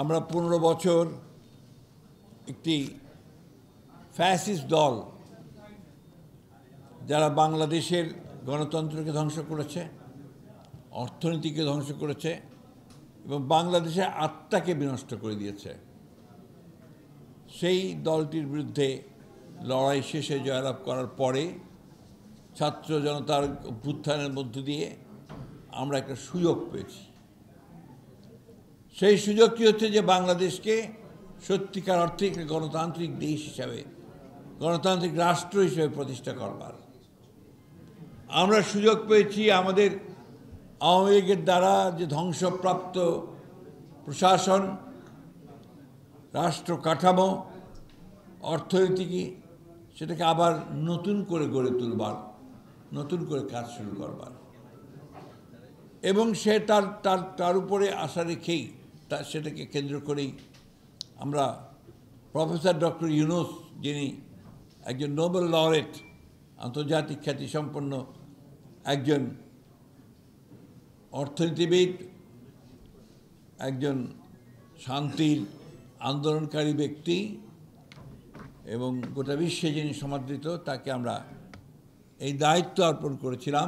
আমরা 15 বছর একটি ফ্যাসিস্ট দল যারা বাংলাদেশের গণতন্ত্রকে ধ্বংস করেছে, অর্থনীতিকে ধ্বংস করেছে এবং বাংলাদেশের আত্মাকে বিনষ্ট করে দিয়েছে, সেই দলটির বিরুদ্ধে লড়াই শেষে জয়লাভ করার পরে ছাত্র জনতার অভ্যুত্থানের মধ্য দিয়ে আমরা একটা সুযোগ পেয়েছি। সেই সুযোগটি হচ্ছে যে বাংলাদেশকে সত্যিকার অর্থে একটি গণতান্ত্রিক দেশ হিসাবে, গণতান্ত্রিক রাষ্ট্র হিসেবে প্রতিষ্ঠা করবার। আমরা সুযোগ পেয়েছি আমাদের আওয়ামী লীগের দ্বারা যে ধ্বংসপ্রাপ্ত প্রশাসন, রাষ্ট্র কাঠামো, অর্থনীতি, সেটাকে আবার নতুন করে গড়ে তুলবার, নতুন করে কাজ শুরু করবার। এবং সে তার উপরে আশা রেখেই সেটাকে কেন্দ্র করেই আমরা প্রফেসর ডক্টর ইউনূস, যিনি একজন নোবেল লরেট, আন্তর্জাতিক খ্যাতিসম্পন্ন একজন অর্থনীতিবিদ, একজন শান্তির আন্দোলনকারী ব্যক্তি এবং গোটা বিশ্বে যিনি সমাদৃত, তাকে আমরা এই দায়িত্ব অর্পণ করেছিলাম